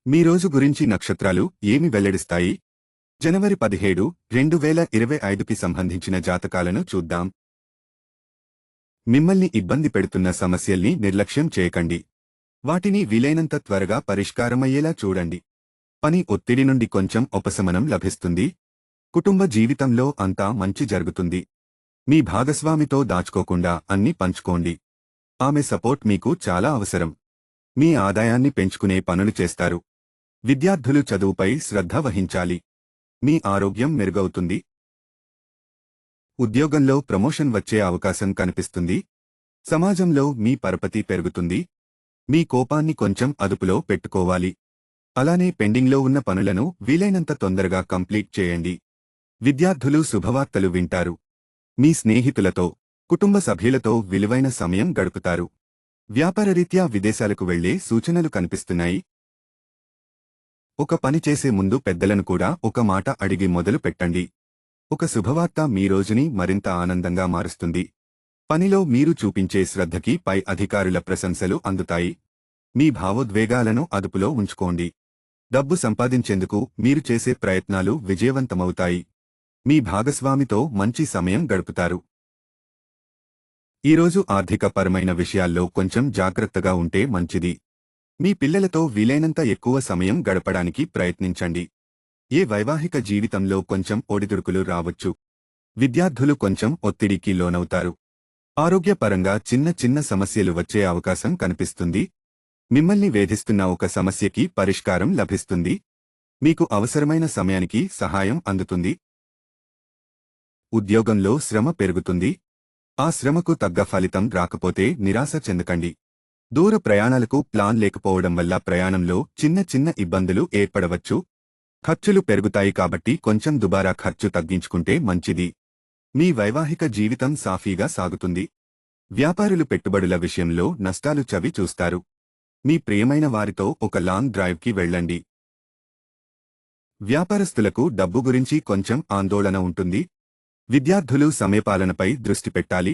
మీ రోజు గురించి నక్షత్రాలు ఏమి వెల్లడిస్తాయి? జనవరి 17, 2025కి సంబంధించిన జాతకాలను చూద్దాం. మిమ్మల్ని ఇబ్బంది పెడుతున్న సమస్యల్ని నిర్లక్ష్యం చేయకండి. వాటిని వీలైనంత త్వరగా పరిష్కారమయ్యేలా చూడండి. పని ఒత్తిడి నుండి కొంచెం ఉపశమనం లభిస్తుంది. కుటుంబ జీవితంలో అంతా మంచి జరుగుతుంది. మీ భాగస్వామితో దాచుకోకుండా అన్ని పంచుకోండి. ఆమె సపోర్ట్ మీకు చాలా అవసరం. మీ ఆదాయాన్ని పెంచుకునే పనులు చేస్తారు. విద్యార్థులు చదువుపై శ్రద్ధ వహించాలి. మీ ఆరోగ్యం మెరుగవుతుంది. ఉద్యోగంలో ప్రమోషన్ వచ్చే అవకాశం కనిపిస్తుంది. సమాజంలో మీ పరపతి పెరుగుతుంది. మీ కోపాన్ని కొంచెం అదుపులో పెట్టుకోవాలి. అలానే పెండింగ్లో ఉన్న పనులను వీలైనంత తొందరగా కంప్లీట్ చేయండి. విద్యార్థులు శుభవార్తలు వింటారు. మీ స్నేహితులతో, కుటుంబ సభ్యులతో విలువైన సమయం గడుపుతారు. వ్యాపారరీత్యా విదేశాలకు వెళ్లే సూచనలు కనిపిస్తున్నాయి. ఒక పని చేసే ముందు పెద్దలను కూడా ఒక మాట అడిగి మొదలు పెట్టండి. ఒక శుభవార్త మీ రోజుని మరింత ఆనందంగా మారుస్తుంది. పనిలో మీరు చూపించే శ్రద్ధకి పై అధికారుల ప్రశంసలు అందుతాయి. మీ భావోద్వేగాలను అదుపులో ఉంచుకోండి. డబ్బు సంపాదించేందుకు మీరు చేసే ప్రయత్నాలు విజయవంతమవుతాయి. మీ భాగస్వామితో మంచి సమయం గడుపుతారు. ఈరోజు ఆర్థికపరమైన విషయాల్లో కొంచెం జాగ్రత్తగా ఉంటే మంచిది. మీ పిల్లలతో వీలైనంత ఎక్కువ సమయం గడపడానికి ప్రయత్నించండి. ఏ వైవాహిక జీవితంలో కొంచెం ఒడిదుడుకులు రావచ్చు. విద్యార్థులు కొంచెం ఒత్తిడికి లోనవుతారు. ఆరోగ్యపరంగా చిన్న చిన్న సమస్యలు వచ్చే అవకాశం కనిపిస్తుంది. మిమ్మల్ని వేధిస్తున్న ఒక సమస్యకి పరిష్కారం లభిస్తుంది. మీకు అవసరమైన సమయానికి సహాయం అందుతుంది. ఉద్యోగంలో శ్రమ పెరుగుతుంది. ఆ శ్రమకు తగ్గ ఫలితం రాకపోతే నిరాశ చెందకండి. దూర ప్రయాణాలకు ప్లాన్ లేకపోవడం వల్ల ప్రయాణంలో చిన్న చిన్న ఇబ్బందులు ఏర్పడవచ్చు. ఖర్చులు పెరుగుతాయి కాబట్టి కొంచెం దుబారా ఖర్చు తగ్గించుకుంటే మంచిది. మీ వైవాహిక జీవితం సాఫీగా సాగుతుంది. వ్యాపారులు పెట్టుబడుల విషయంలో నష్టాలు చవి చూస్తారు. మీ ప్రియమైన వారితో ఒక లాంగ్ డ్రైవ్కి వెళ్ళండి. వ్యాపారస్తులకు డబ్బు గురించి కొంచెం ఆందోళన ఉంటుంది. విద్యార్థులు సమయపాలనపై దృష్టి పెట్టాలి.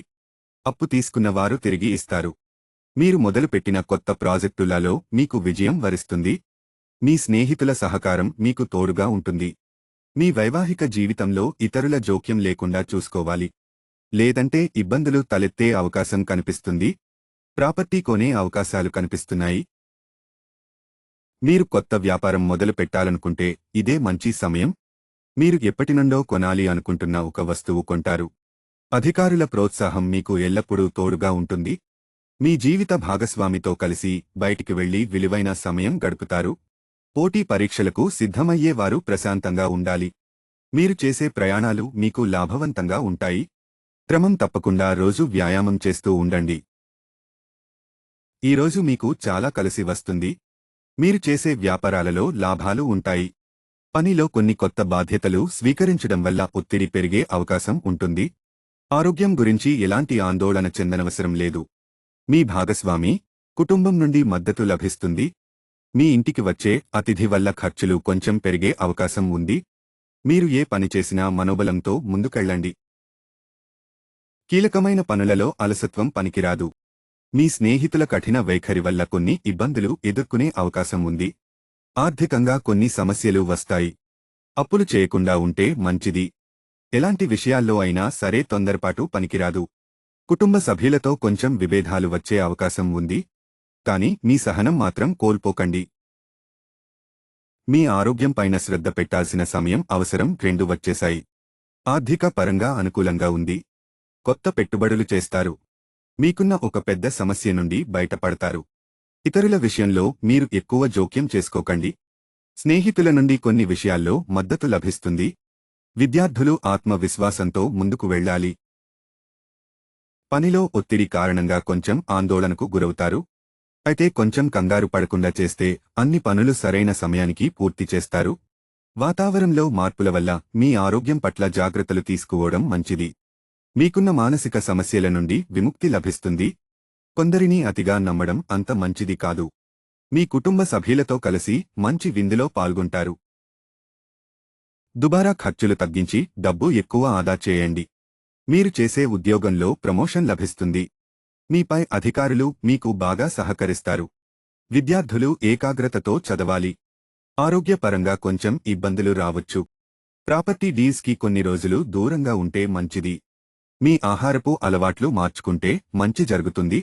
అప్పు తీసుకున్నవారు తిరిగి ఇస్తారు. మీరు మొదలుపెట్టిన కొత్త ప్రాజెక్టులలో మీకు విజయం వరిస్తుంది. మీ స్నేహితుల సహకారం మీకు తోడుగా ఉంటుంది. మీ వైవాహిక జీవితంలో ఇతరుల జోక్యం లేకుండా చూసుకోవాలి. లేదంటే ఇబ్బందులు తలెత్తే అవకాశం కనిపిస్తుంది. ప్రాపర్టీ కొనే అవకాశాలు కనిపిస్తున్నాయి. మీరు కొత్త వ్యాపారం మొదలు పెట్టాలనుకుంటే ఇదే మంచి సమయం. మీరు ఎప్పటినుండో కొనాలి అనుకుంటున్న ఒక వస్తువు కొంటారు. అధికారుల ప్రోత్సాహం మీకు ఎల్లప్పుడూ తోడుగా ఉంటుంది. మీ జీవిత భాగస్వామితో కలిసి బయటికి వెళ్లి విలువైన సమయం గడుపుతారు. పోటీ పరీక్షలకు సిద్ధమయ్యేవారు ప్రశాంతంగా ఉండాలి. మీరు చేసే ప్రయాణాలు మీకు లాభవంతంగా ఉంటాయి. క్రమం తప్పకుండా రోజు వ్యాయామం చేస్తూ ఉండండి. ఈరోజు మీకు చాలా కలిసి వస్తుంది. మీరు చేసే వ్యాపారాలలో లాభాలు ఉంటాయి. పనిలో కొన్ని కొత్త బాధ్యతలు స్వీకరించడం వల్ల ఒత్తిడి పెరిగే అవకాశం ఉంటుంది. ఆరోగ్యం గురించి ఎలాంటి ఆందోళన చెందనవసరం లేదు. మీ భాగస్వామి, కుటుంబం నుండి మద్దతు లభిస్తుంది. మీ ఇంటికి వచ్చే అతిథి వల్ల ఖర్చులు కొంచెం పెరిగే అవకాశం ఉంది. మీరు ఏ పని చేసినా మనోబలంతో ముందుకెళ్లండి. కీలకమైన పనులలో అలసత్వం పనికిరాదు. మీ స్నేహితుల కఠిన వైఖరి వల్ల కొన్ని ఇబ్బందులు ఎదుర్కొనే అవకాశం ఉంది. ఆర్థికంగా కొన్ని సమస్యలు వస్తాయి. అప్పులు చేయకుండా ఉంటే మంచిది. ఎలాంటి విషయాల్లో అయినా సరే తొందరపాటు పనికిరాదు. కుటుంబ సభ్యులతో కొంచెం విభేదాలు వచ్చే అవకాశం ఉంది. కానీ మీ సహనం మాత్రం కోల్పోకండి. మీ ఆరోగ్యం పైన శ్రద్ధ పెట్టాల్సిన సమయం అవసరం 2 వచ్చేశాయి. ఆర్థిక పరంగా అనుకూలంగా ఉంది. కొత్త పెట్టుబడులు చేస్తారు. మీకున్న ఒక పెద్ద సమస్య నుండి బయటపడతారు. ఇతరుల విషయంలో మీరు ఎక్కువ జోక్యం చేసుకోకండి. స్నేహితుల నుండి కొన్ని విషయాల్లో మద్దతు లభిస్తుంది. విద్యార్థులు ఆత్మవిశ్వాసంతో ముందుకు వెళ్ళాలి. పనిలో ఒత్తిడి కారణంగా కొంచెం ఆందోళనకు గురవుతారు. అయితే కొంచెం కంగారు పడకుండా చేస్తే అన్ని పనులు సరైన సమయానికి పూర్తి చేస్తారు. వాతావరణంలో మార్పుల వల్ల మీ ఆరోగ్యం పట్ల జాగ్రత్తలు తీసుకోవడం మంచిది. మీకున్న మానసిక సమస్యల నుండి విముక్తి లభిస్తుంది. కొందరిని అతిగా నమ్మడం అంత మంచిది కాదు. మీ కుటుంబ సభ్యులతో కలిసి మంచి విందులో పాల్గొంటారు. దుబారా ఖర్చులు తగ్గించి డబ్బు ఎక్కువ ఆదా చేయండి. మీరు చేసే ఉద్యోగంలో ప్రమోషన్ లభిస్తుంది. మీపై అధికారులు మీకు బాగా సహకరిస్తారు. విద్యార్థులు ఏకాగ్రతతో చదవాలి. ఆరోగ్యపరంగా కొంచెం ఇబ్బందులు రావచ్చు. ప్రాపర్టీ డీల్స్కి కొన్ని రోజులు దూరంగా ఉంటే మంచిది. మీ ఆహారపు అలవాట్లు మార్చుకుంటే మంచి జరుగుతుంది.